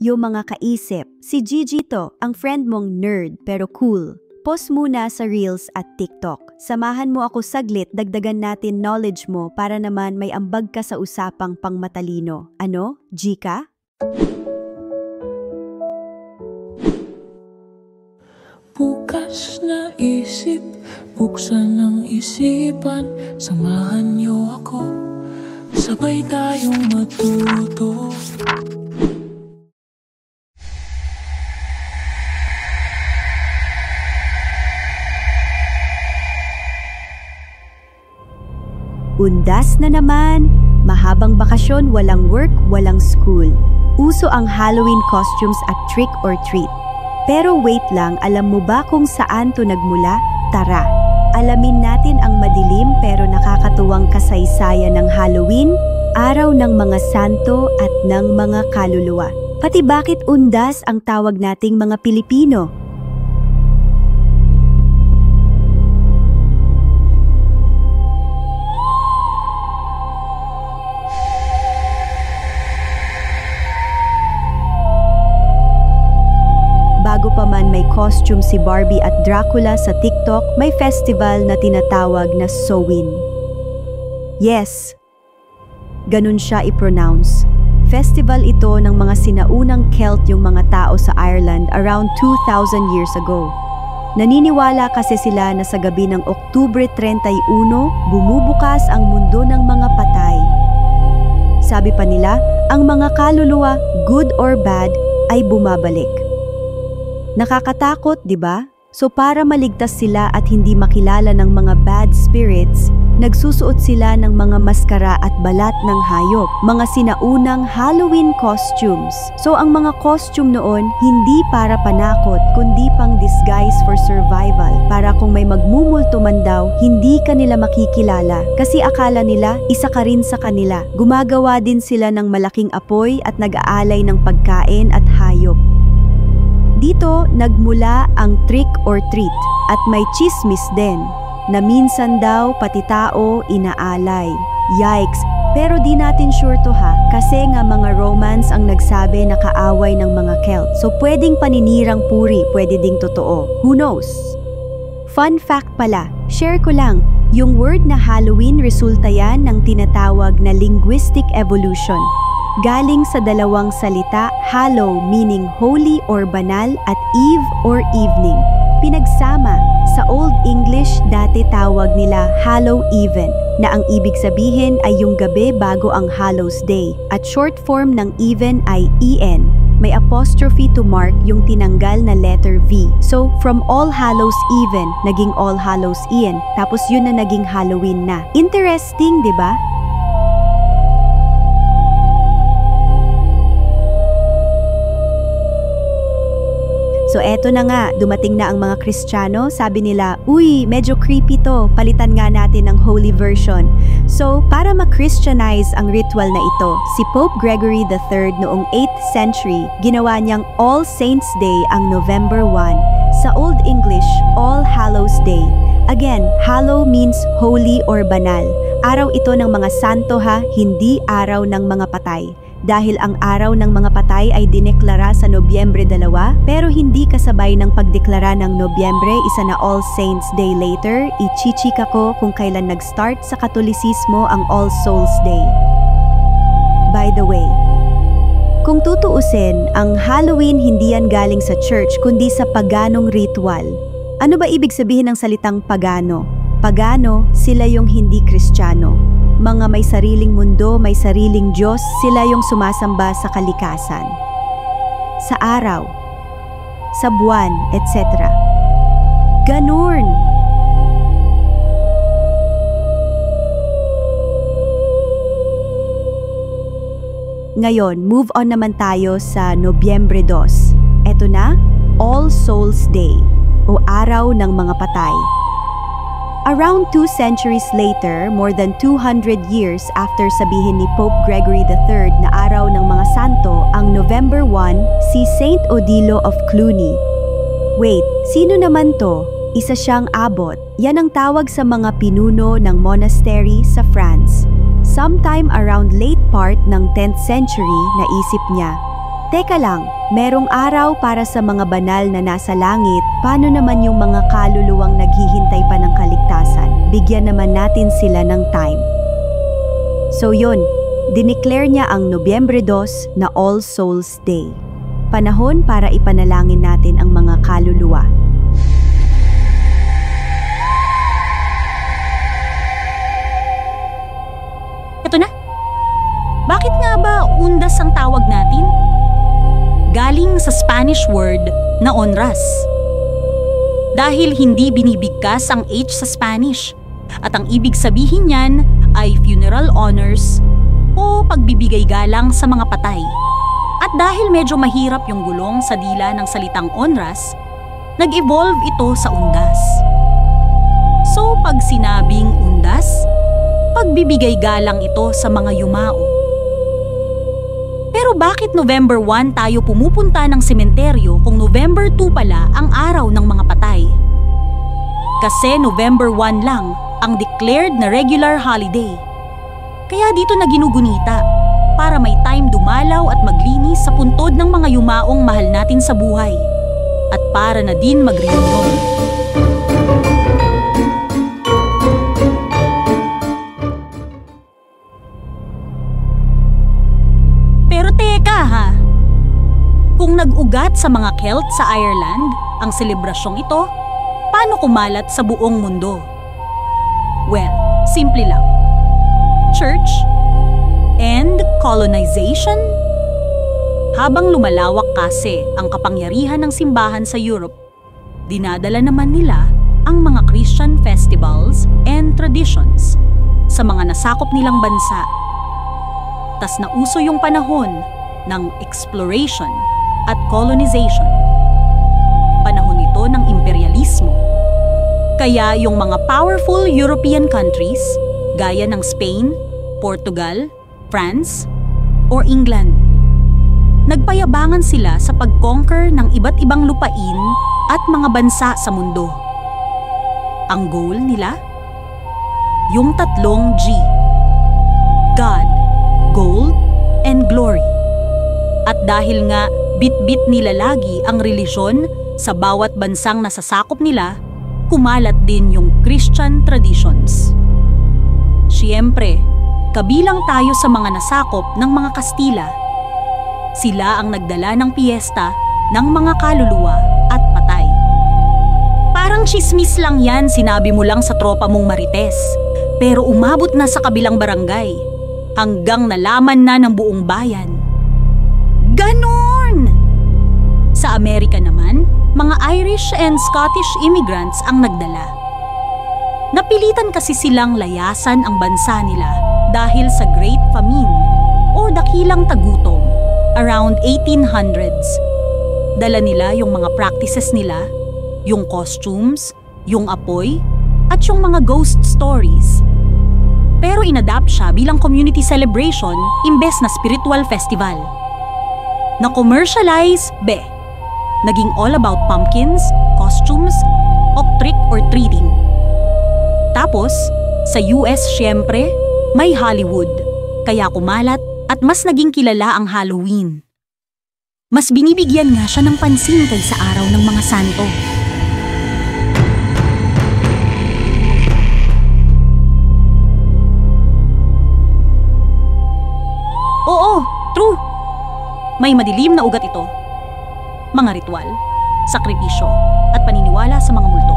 Yung mga kaisip, si Gigi to, ang friend mong nerd pero cool. Post muna sa Reels at TikTok. Samahan mo ako saglit, dagdagan natin knowledge mo para naman may ambag ka sa usapang pangmatalino. Ano? Gika? Bukas na isip, buksan ang isipan, samahan niyo ako, sabay tayong matuto. Undas na naman! Mahabang bakasyon, walang work, walang school. Uso ang Halloween costumes at trick or treat. Pero wait lang, alam mo ba kung saan to nagmula? Tara, alamin natin ang madilim pero nakakatuwang kasaysayan ng Halloween, araw ng mga santo at ng mga kaluluwa. Pati bakit undas ang tawag nating mga Pilipino? Bago pa man may costume si Barbie at Dracula sa TikTok, may festival na tinatawag na Samhain. Yes, ganun siya i-pronounce. Festival ito ng mga sinaunang Celt yung mga tao sa Ireland around 2,000 years ago. Naniniwala kasi sila na sa gabi ng Oktubre 31, bumubukas ang mundo ng mga patay. Sabi pa nila, ang mga kaluluwa, good or bad, ay bumabalik. Nakakatakot, di ba? So para maligtas sila at hindi makilala ng mga bad spirits, nagsusuot sila ng mga maskara at balat ng hayop, mga sinaunang Halloween costumes. So ang mga costume noon, hindi para panakot, kundi pang disguise for survival. Para kung may magmumulto man daw, hindi ka nila makikilala. Kasi akala nila, isa ka rin sa kanila. Gumagawa din sila ng malaking apoy at nag-aalay ng pagkain at hayop. Dito nagmula ang trick or treat at may chismis din na minsan daw pati tao inaalay. Yikes! Pero di natin sure to ha, kasi nga mga Romans ang nagsabi na kaaway ng mga Celt. So pwedeng paninirang puri, pwede ding totoo. Who knows? Fun fact pala, share ko lang, yung word na Halloween resulta yan ng tinatawag na linguistic evolution. Galing sa dalawang salita, hallow meaning holy or banal at eve or evening. Pinagsama, sa Old English dati tawag nila Hallow Even, na ang ibig sabihin ay yung gabi bago ang Hallows Day. At short form ng even ay en. May apostrophe to mark yung tinanggal na letter V. So, from All Hallows Even, naging All Hallows Ian, tapos yun na naging Halloween na. Interesting, di ba? So eto na nga, dumating na ang mga Kristiyano, sabi nila, uy, medyo creepy to, palitan nga natin ng holy version. So para ma-Christianize ang ritual na ito, si Pope Gregory III noong 8th century, ginawa niyang All Saints Day ang November 1, sa Old English, All Hallows Day. Again, hallow means holy or banal. Araw ito ng mga santo ha, hindi araw ng mga patay. Dahil ang araw ng mga patay ay dineklara sa Nobyembre 2, pero hindi kasabay ng pagdeklara ng Nobyembre, isa na All Saints Day later, ichichika ko kung kailan nag-start sa Katolisismo ang All Souls Day. By the way, kung tutuusin, ang Halloween hindi yan galing sa church kundi sa paganong ritual. Ano ba ibig sabihin ng salitang pagano? Pagano, sila yung hindi Kristiyano. Mga may sariling mundo, may sariling Diyos, sila yung sumasamba sa kalikasan. Sa araw, sa buwan, etc. Ganun! Ngayon, move on naman tayo sa Nobyembre 2. Eto na, All Souls Day, o Araw ng Mga Patay. Around 2 centuries later, more than 200 years after sabihin ni Pope Gregory III na araw ng mga santo, ang November 1, si Saint Odilo of Cluny. Wait, sino naman to? Isa siyang abbot. Yan ang tawag sa mga pinuno ng monastery sa France. Sometime around late part ng 10th century, naisip niya, Teka lang, merong araw para sa mga banal na nasa langit, paano naman yung mga kaluluwang naghihintay pa ng kaligtasan? Bigyan naman natin sila ng time. So yun, dineclare niya ang Nobyembre 2 na All Souls Day. Panahon para ipanalangin natin ang mga kaluluwa. Ito na. Bakit nga ba undas ang tawag natin? Galing sa Spanish word na onras. Dahil hindi binibigkas ang H sa Spanish at ang ibig sabihin niyan ay funeral honors o pagbibigay galang sa mga patay. At dahil medyo mahirap yung gulong sa dila ng salitang onras, nag-evolve ito sa undas. So pag sinabing undas, pagbibigay galang ito sa mga yumao. Pero bakit November 1 tayo pumupunta ng sementeryo kung November 2 pala ang araw ng mga patay? Kasi November 1 lang ang declared na regular holiday. Kaya dito na ginugunita para may time dumalaw at maglinis sa puntod ng mga yumaong mahal natin sa buhay. At para na din mag-reunion. Pero teka ha, kung nag-ugat sa mga Celt sa Ireland ang selebrasyong ito, paano kumalat sa buong mundo? Well, simple lang. Church and colonization. Habang lumalawak kasi ang kapangyarihan ng simbahan sa Europe, dinadala naman nila ang mga Christian festivals and traditions sa mga nasakop nilang bansa. Tas nauso yung panahon ng exploration at colonization. Panahon ito ng imperialismo. Kaya yung mga powerful European countries, gaya ng Spain, Portugal, France, or England, nagpayabangan sila sa pag-conquer ng iba't ibang lupain at mga bansa sa mundo. Ang goal nila? Yung tatlong G. God, Gold, and Glory. At dahil nga bit-bit nila lagi ang relisyon sa bawat bansang nasasakop nila, kumalat din yung Christian traditions. Siyempre, kabilang tayo sa mga nasakop ng mga Kastila. Sila ang nagdala ng piyesta ng mga kaluluwa at patay. Parang chismis lang yan, sinabi mo lang sa tropa mong Marites, pero umabot na sa kabilang barangay hanggang nalaman na ng buong bayan. Ganon! Sa Amerika naman, mga Irish and Scottish immigrants ang nagdala. Napilitan kasi silang layasan ang bansa nila dahil sa Great Famine o dakilang tagutom around 1800s. Dala nila yung mga practices nila, yung costumes, yung apoy, at yung mga ghost stories. Pero inadapt siya bilang community celebration imbes na spiritual festival. Na-commercialize, naging all about pumpkins, costumes, o trick or treating. Tapos, sa US syempre, may Hollywood, kaya kumalat at mas naging kilala ang Halloween. Mas binibigyan nga siya ng pansin kaysa araw ng mga santo. Oo, true. May madilim na ugat ito. Mga ritual, sakripisyo, at paniniwala sa mga multo.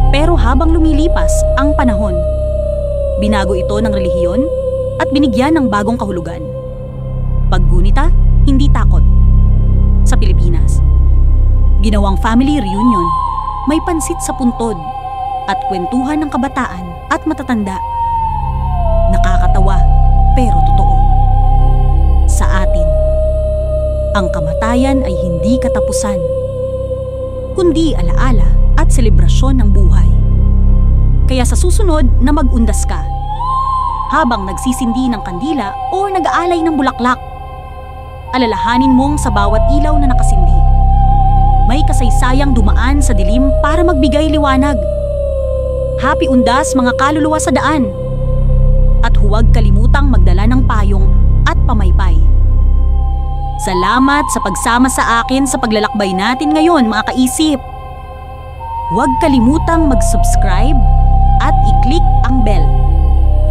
Pero habang lumilipas ang panahon, binago ito ng relihiyon at binigyan ng bagong kahulugan. Paggunita, hindi takot. Sa Pilipinas, ginawang family reunion, may pansit sa puntod at kwentuhan ng kabataan at matatanda. Nakakatawa pero totoo. Sa atin, ang kamatayan ay hindi katapusan, kundi alaala at selebrasyon ng buhay. Kaya sa susunod na mag-undas ka, habang nagsisindi ng kandila o nag-aalay ng bulaklak, alalahanin mong sa bawat ilaw na nakasindi, may kasaysayang dumaan sa dilim para magbigay liwanag. Happy undas mga kaluluwa sa daan! At huwag kalimutang magdala ng payong at pamaypay. Salamat sa pagsama sa akin sa paglalakbay natin ngayon, mga kaisip. Huwag kalimutang mag-subscribe at i-click ang bell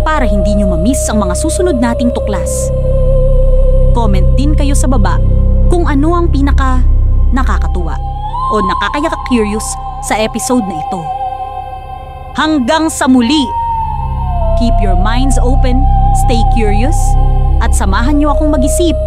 para hindi nyo ma-miss ang mga susunod nating tuklas. Comment din kayo sa baba kung ano ang pinaka nakakatuwa o nakakaya-curious sa episode na ito. Hanggang sa muli! Keep your minds open, stay curious, at samahan nyo akong mag-isip